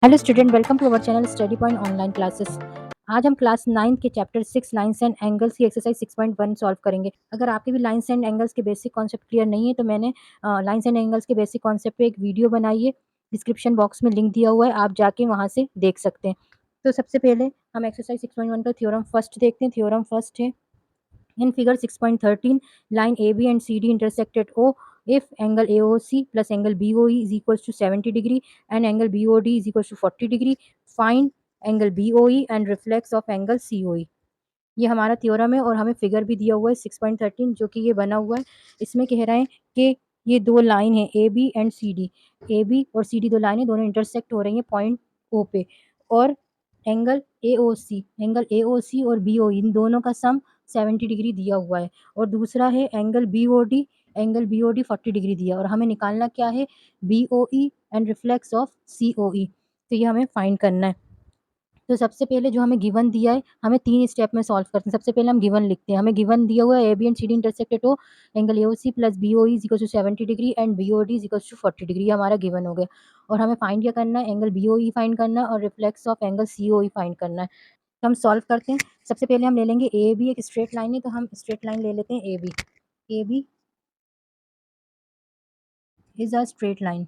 Hello student, welcome to our channel study point online classes. आज हम class 9 के chapter 6 lines and angles की exercise 6.1 solve करेंगे। अगर आपके भी लाइन्स एंड एंगल्स के बेसिक कॉन्सेप्ट क्लियर नहीं है तो मैंने लाइन्स एंड एंगल्स के बेसिक कॉन्सेप्ट पे एक वीडियो बनाई है। डिस्क्रिप्शन बॉक्स में लिंक दिया हुआ है, आप जाके वहाँ से देख सकते हैं। तो सबसे पहले हम एक्सरसाइज 6.1 का थ्योरम फर्स्ट देखते हैं। थ्योरम फर्स्ट है, in figure 6.13, line AB and CD intersect at O if angle AOC plus angle BOE is equals to 70 degree and angle BOD is equals to 40 degree. Find angle BOE and reflex of angle COE. ये हमारा theorem है और हमें figure भी दिया हुआ है 6.13 जो कि ये बना हुआ है। इसमें कह रहे हैं कि ये दो लाइन है A B and C D. A B और सी डी दो लाइनें दोनों इंटरसेक्ट हो रही हैं पॉइंट ओ पे, और एंगल ए ओ सी और बी ओ इन दोनों का सम 70 डिग्री दिया हुआ है। और दूसरा है angle B O D, angle B O D 40 degree दिया, और हमें निकालना क्या है, B O E and reflex of C O E. तो ये हमें फाइंड करना है। तो सबसे पहले जो हमें गिवन दिया है, हमें 3 स्टेप में सॉल्व करते हैं। सबसे पहले हम गिवन लिखते हैं। हमें गिवन दिया हुआ है A B and C D intersect at O angle AOC plus BOE is equal to 70 degree and BOD is equal to 40 degree. ये हमारा गिवन हो गया। और हमें फाइंड क्या करना है, एंगल बीओई फाइंड करना है और reflex of angle COE find करना है। तो हम सॉल्व करते हैं। सबसे पहले हम ले लेंगे ए बी, एक स्ट्रेट लाइन है तो हम स्ट्रेट लाइन ले लेते हैं A B. A B is a straight line.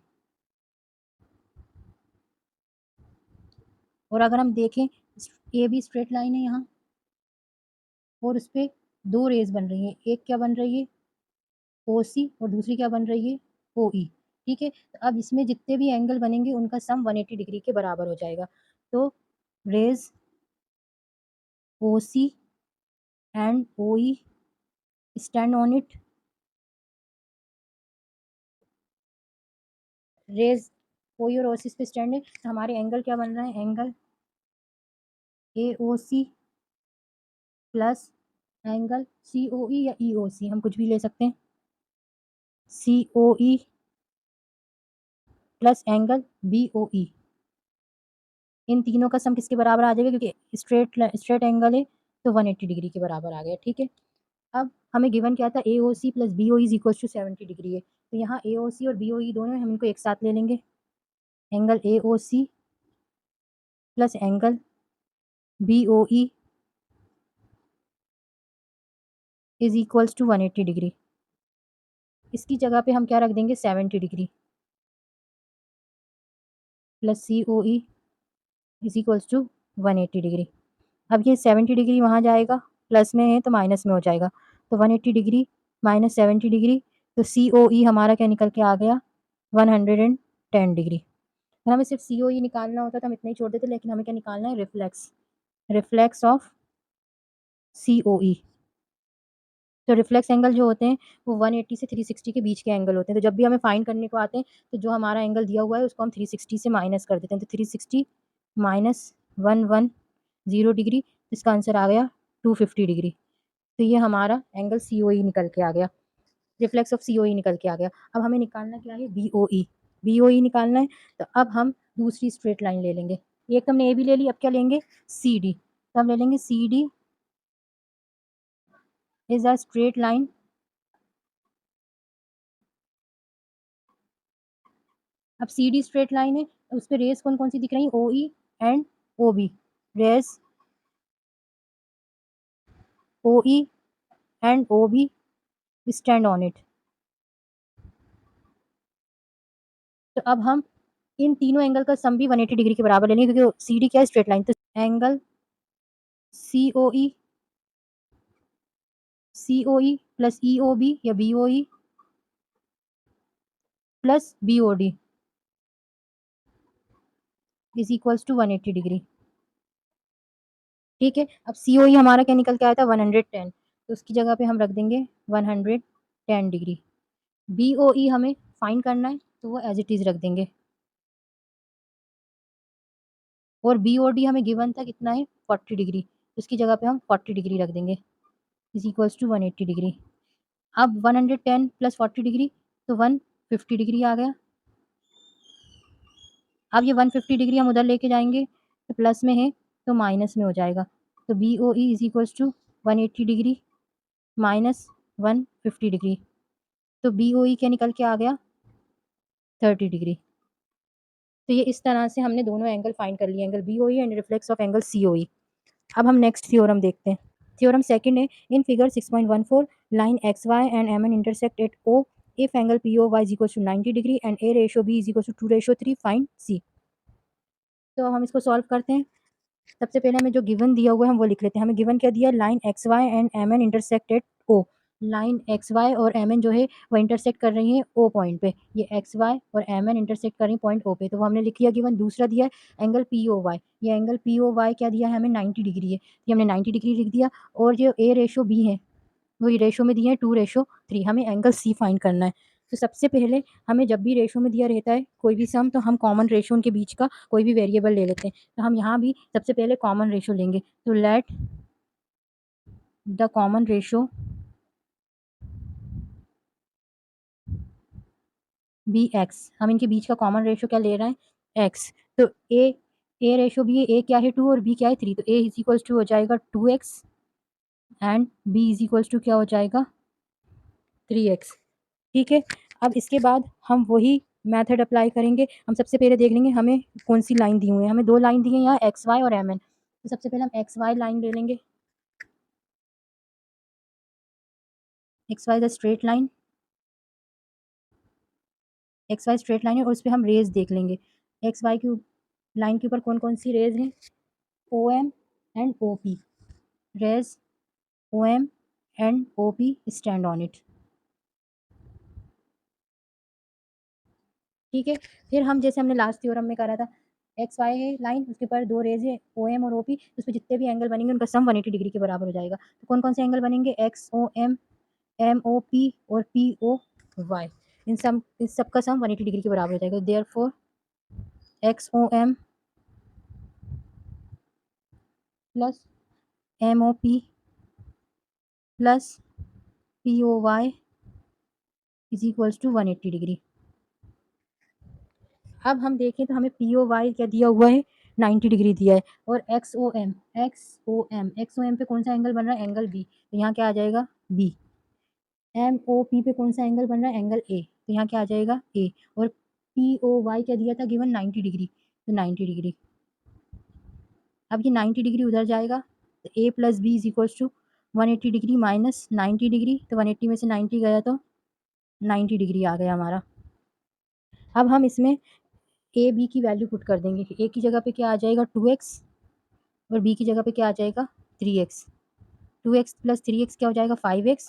और अगर हम देखें, ए बी स्ट्रेट लाइन है यहाँ, और उस पर दो रेज बन रही है। एक क्या बन रही है, ओ सी, और दूसरी क्या बन रही है, ओ ई। ठीक है, तो अब इसमें जितने भी एंगल बनेंगे उनका सम 180 डिग्री के बराबर हो जाएगा। तो rays O C and O E stand on it. Rays O E और ओ सी पे स्टैंड है, तो हमारे एंगल क्या बन रहा है, angle A O C plus angle C O E या ई ओ सी, हम कुछ भी ले सकते हैं, C O E plus angle B O E. इन तीनों का सम किसके बराबर आ जाएगा, क्योंकि स्ट्रेट एंगल है तो 180 डिग्री के बराबर आ गया। ठीक है, अब हमें गिवन क्या था, A O C plus B O is equal to 70 degree है, तो यहाँ ए ओ सी और बी ओ ई दोनों हम इनको एक साथ ले लेंगे। Angle A O C plus angle B O E is equals to 180 degree. इसकी जगह पे हम क्या रख देंगे, 70 degree plus C O E is equals to 180 degree. अब ये 70 डिग्री वहाँ जाएगा, प्लस में है तो माइनस में हो जाएगा, तो 180 डिग्री माइनस 70 डिग्री, तो सी ओ ई हमारा क्या निकल के आ गया, 110 डिग्री। अगर हमें सिर्फ सी ओ ई निकालना होता तो हम इतना ही छोड़ देते, लेकिन हमें क्या निकालना है, reflex of C O E. तो रिफ्लेक्स एंगल जो होते हैं वो 180 से 360 के बीच के एंगल होते हैं। तो जब भी हमें फाइंड करने को आते हैं तो जो हमारा एंगल दिया हुआ है उसको हम 360 से माइनस कर देते हैं। तो 360 माइनस 110 डिग्री, इसका आंसर आ गया 250 डिग्री। तो ये हमारा एंगल सी ओ ई निकल के आ गया, रिफ्लेक्स ऑफ सी ओ ई निकल के आ गया। अब हमें निकालना क्या है, बी ओ ई। बी ओ ई निकालना है, तो अब हम दूसरी स्ट्रेट लाइन ले लेंगे। एक तो हमने ए बी ले ली, अब क्या लेंगे, सी डी। तो हम ले लेंगे C D is a straight line अब सी डी स्ट्रेट लाइन है, उस पर रेस कौन कौन सी दिख रही है, O E and O B. Rays O E and O B stand on it. तो अब हम इन तीनों एंगल का सम भी 180 डिग्री के बराबर लेंगे, क्योंकि सी डी क्या है, स्ट्रेट लाइन। तो angle C O E plus E O B या B O E plus B O D is equals to 180 degree. ठीक है, अब सी ओ ई हमारा क्या निकल के आया था, 110, तो उसकी जगह पे हम रख देंगे 110 डिग्री। बी ओ ई हमें फाइंड करना है तो वो एज इट इज रख देंगे, और बी ओ डी हमें गिवन था कितना है, 40 डिग्री, उसकी जगह पे हम 40 डिग्री रख देंगे इज इक्वल्स टू 180 डिग्री। अब 110 प्लस 40 डिग्री तो 150 डिग्री आ गया। अब ये 150 डिग्री हम उधर लेके जाएंगे तो प्लस में है तो माइनस में हो जाएगा, तो B O E is equals to 180 degree minus 150 degree, तो बी ओ ई क्या निकल के आ गया, 30 डिग्री। तो ये इस तरह से हमने दोनों एंगल फाइंड कर लिए, angle BOE and reflex of angle COE। अब हम नेक्स्ट थ्योरम देखते हैं। थ्योरम सेकंड है, in figure 6.14 line XY and MN intersect at O if angle POY is equals to 90 degree and A ratio B is equals to 2:3 find C। तो हम इसको solve करते हैं। सबसे पहले हमें जो गिवन दिया हुआ है हम वो लिख लेते हैं। हमें गिवन क्या दिया, line XY and MN intersect at O। Line XY और MN जो है वो इंटरसेक्ट कर रही है O पॉइंट पे। ये XY और MN इंटरसेक्ट कर रही है पॉइंट O पे, तो वो हमने लिख लिया गिवन। दूसरा दिया है एंगल POY। ये एंगल POY क्या दिया है हमें, 90 डिग्री है, ये हमने 90 डिग्री लिख दिया। और जो A रेशो B है वो रेशो में दिए हैं 2:3। हमें एंगल C फाइंड करना है। तो सबसे पहले हमें जब भी रेशो में दिया रहता है कोई भी सम, तो हम कॉमन रेशो उनके बीच का कोई भी वेरिएबल ले लेते हैं। तो हम यहाँ भी सबसे पहले कॉमन रेशो लेंगे। तो let the common ratio be x. हम इनके बीच का कॉमन रेशो क्या ले रहे हैं, एक्स। तो ए रेशो भी है, ए क्या है 2 और बी क्या है 3, तो ए इज इक्वल्स टू हो जाएगा 2x and B is equals to क्या हो जाएगा 3x। ठीक है। अब इसके बाद हम वही मेथड अप्लाई करेंगे। हम सबसे पहले देख लेंगे हमें कौन सी लाइन दी हुई है। हमें दो लाइन दी है यहाँ, XY और MN। तो सबसे पहले हम XY लाइन ले लेंगे। XY the straight line, XY straight line है और उस पर हम रेज देख लेंगे। XY की लाइन के ऊपर कौन कौन सी रेज हैं, OM and OP। Rays OM and OP stand on it. ठीक है। फिर हम जैसे हमने लास्ट थ्योरम में करा था, XY है लाइन, उसके ऊपर दो रेज है OM और OP, उस पर जितने भी एंगल बनेंगे उनका सम 180 डिग्री के बराबर हो जाएगा। तो कौन कौन से एंगल बनेंगे, XOM, MOP और POY। इन सब का सम 180 डिग्री के बराबर हो जाएगा। Therefore XOM plus MOP plus POY is equals to 180 degree. अब हम देखें तो हमें POY क्या दिया हुआ है, 90 डिग्री दिया है। और XOM पे कौन सा एंगल बन रहा है, एंगल B, तो यहाँ क्या आ जाएगा B। MOP पे कौन सा एंगल बन रहा है, एंगल A, तो यहाँ क्या आ जाएगा A। और POY क्या दिया था गिवन, 90 डिग्री, तो 90 डिग्री। अब ये 90 डिग्री उधर जाएगा, तो A plus B is equals to 180 degree minus 90 degree, तो 180 में से 90 गया तो 90 डिग्री आ गया हमारा। अब हम इसमें ए बी की वैल्यू पुट कर देंगे। ए की जगह पे क्या आ जाएगा 2x और बी की जगह पे क्या आ जाएगा 3x। 2x प्लस 3x क्या हो जाएगा 5x।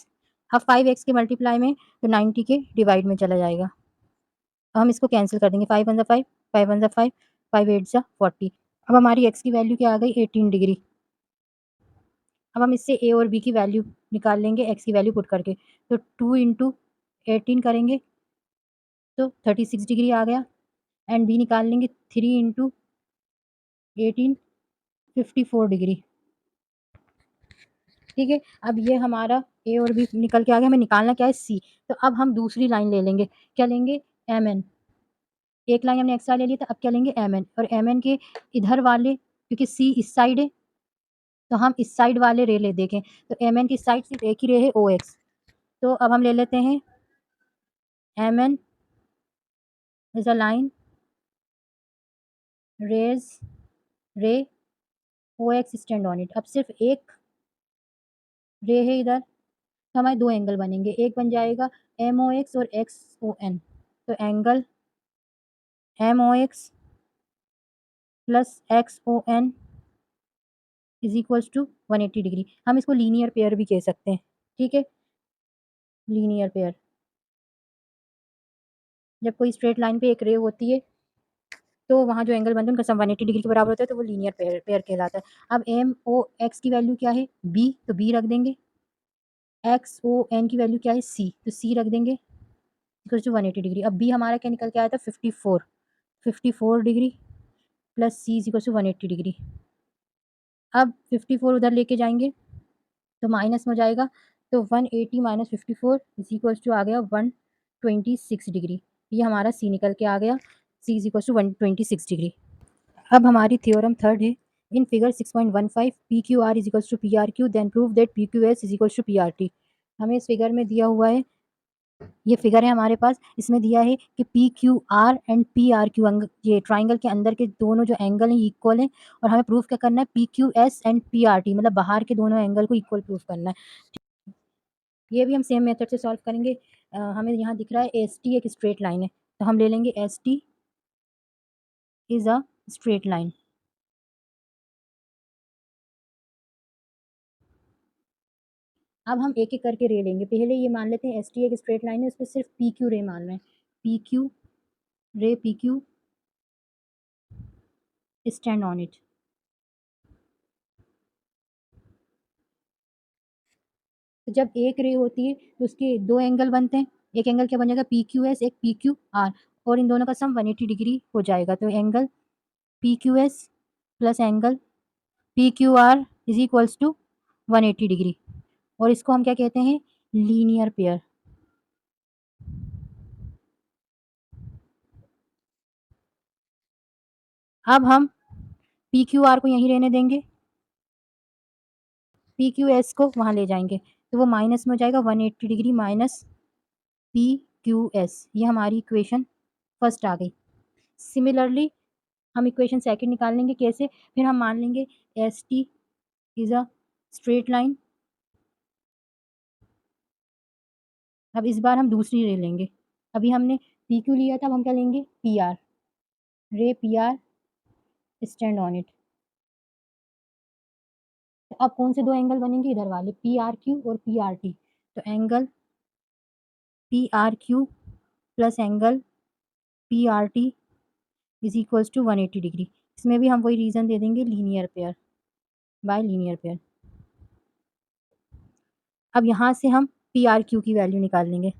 अब 5x के मल्टीप्लाई में तो 90 के डिवाइड में चला जाएगा। अब हम इसको कैंसिल कर देंगे, 5 वन ज़ा 5, 5 वन ज़ा 5, 5 8 ज़ा 40। अब हमारी x की वैल्यू क्या आ गई 18 डिग्री। अब हम इससे a और b की वैल्यू निकाल लेंगे x की वैल्यू पुट करके। तो 2 इंटू 18 करेंगे तो 36 डिग्री आ गया। एंड b निकाल लेंगे 3 इंटू 18, 54 डिग्री। ठीक है। अब ये हमारा ए और बी निकल के आ गया, हमें निकालना क्या है सी। तो अब हम दूसरी लाइन ले लेंगे, क्या लेंगे एम एन। एक लाइन हमने एक्स्ट्रा ले ली था, अब क्या लेंगे एम एन। और एम एन के इधर वाले, क्योंकि सी इस साइड है तो हम इस साइड वाले रे ले देखें। तो एम एन की साइड सिर्फ एक ही रे है ओ एक्स। तो अब हम ले लेते हैं M N is a line rays ray O X stand on it. अब सिर्फ एक रे है इधर, तो हमारे दो एंगल बनेंगे, एक बन जाएगा एम ओ एक्स और एक्स ओ एन। तो angle M O X plus X O N is equals to 180 degree. हम इसको लीनियर पेयर भी कह सकते हैं। ठीक है, लीनियर पेयर। जब कोई स्ट्रेट लाइन पे एक रे होती है तो वहाँ जो एंगल बनते हैं उनका सम 180 डिग्री के बराबर होता है, तो वो लीनियर पेयर पेयर कहलाता है। अब एम ओ एक्स की वैल्यू क्या है बी, तो बी रख देंगे। एक्स ओ एन की वैल्यू क्या है सी, तो सी रख देंगे इक्वल टू 180 डिग्री। अब बी हमारा क्या निकल के आया था 54 degree plus C is equal to 180 degree. अब 54 उधर लेके जाएंगे तो माइनस में हो जाएगा, तो 180 माइनस 54 इज इक्वल्स टू आ गया 126 डिग्री। ये हमारा सी निकल के आ गया, C is equals to 126 degree. अब हमारी थ्योरम थर्ड है, in figure 6.15 P Q R is equals to P R Q then prove that P Q S is equals to P R T. हमें इस फिगर में दिया हुआ है ये फिगर है हमारे पास, इसमें दिया है कि P Q are and P R Q ये ट्राइंगल के अंदर के दोनों जो एंगल हैं इक्वल हैं और हमें प्रूफ क्या करना है P Q S and P R T, मतलब बाहर के दोनों एंगल को इक्वल प्रूफ करना है। ये भी हम सेम मेथड से सॉल्व करेंगे। हमें यहाँ दिख रहा है एस टी एक स्ट्रेट लाइन है, तो हम ले लेंगे S T is a straight line. अब हम एक एक करके रे लेंगे। पहले ये मान लेते हैं एस टी एक स्ट्रेट लाइन है, उस पर सिर्फ पी क्यू रे मान रहे हैं। पी क्यू रे, P Q stand on it. तो जब एक रे होती है तो उसके दो एंगल बनते हैं। एक एंगल क्या बन जाएगा पी क्यू एस, एक पी क्यू आर, और इन दोनों का सम 180 डिग्री हो जाएगा। तो angle P Q S plus angle P Q R is equals to 180 degree, और इसको हम क्या कहते हैं लीनियर पेयर। अब हम पी क्यू आर को यहीं रहने देंगे, पी क्यू एस को वहाँ ले जाएंगे, तो वो माइनस में हो जाएगा 180 degree minus P Q S. ये हमारी इक्वेशन फर्स्ट आ गई। सिमिलरली हम इक्वेशन सेकंड निकाल लेंगे। कैसे? फिर हम मान लेंगे S T is a straight line. अब इस बार हम दूसरी ले लेंगे। अभी हमने पी क्यू लिया था, अब हम क्या लेंगे P R, ray P R stand on it. तो अब कौन से दो एंगल बनेंगे इधर वाले, पी आर क्यू और पी आर टी। तो angle P R Q plus angle P R T is equals to 180 degree. इसमें भी हम वही रीज़न दे देंगे linear pair, by linear pair. अब यहाँ से हम पी आर क्यू की वैल्यू निकाल लेंगे।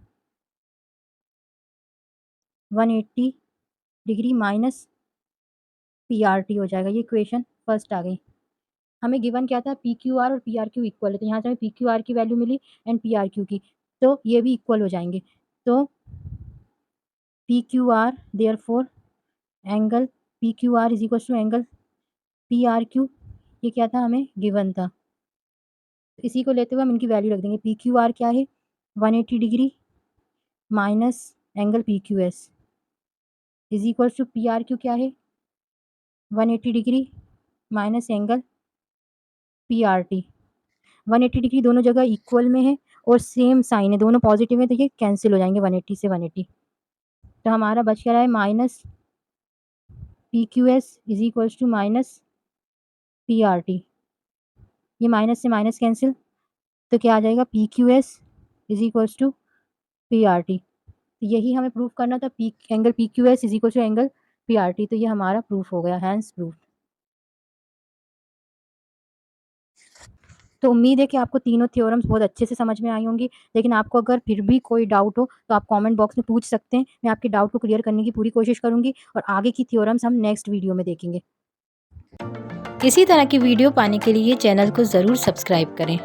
180 degree minus P R T हो जाएगा। ये इक्वेशन फर्स्ट आ गई। हमें गिवन क्या था पी क्यू आर और पी आर क्यू इक्वल है, तो यहाँ से हमें पी क्यू आर की वैल्यू मिली एंड पी आर क्यू की, तो ये भी इक्वल हो जाएंगे। तो P Q R therefore angle P Q R is equal to angle P R Q, ये क्या था हमें गिवन था। तो इसी को लेते हुए हम इनकी वैल्यू रख देंगे। पी क्यू आर क्या है 180 degree minus angle P Q S is equal to P R Q क्या है 180 degree minus angle P R T. 180 degree दोनों जगह इक्वल में है और सेम साइन है, दोनों पॉजिटिव है, तो ये कैंसिल हो जाएंगे 180 से 180। तो हमारा बच क्या रहा है minus P Q S is equal to minus P R T. ये माइनस से माइनस कैंसिल, तो क्या आ जाएगा P Q S is equal to P R T. यही हमें प्रूफ करना था, P angle P Q S is equal to angle P R T. तो ये हमारा प्रूफ हो गया, हैंस प्रूफ। तो उम्मीद है कि आपको तीनों थ्योरम्स बहुत अच्छे से समझ में आई होंगी। लेकिन आपको अगर फिर भी कोई डाउट हो तो आप कमेंट बॉक्स में पूछ सकते हैं, मैं आपके डाउट को क्लियर करने की पूरी कोशिश करूंगी, और आगे की थ्योरम्स हम नेक्स्ट वीडियो में देखेंगे। इसी तरह की वीडियो पाने के लिए चैनल को ज़रूर सब्सक्राइब करें।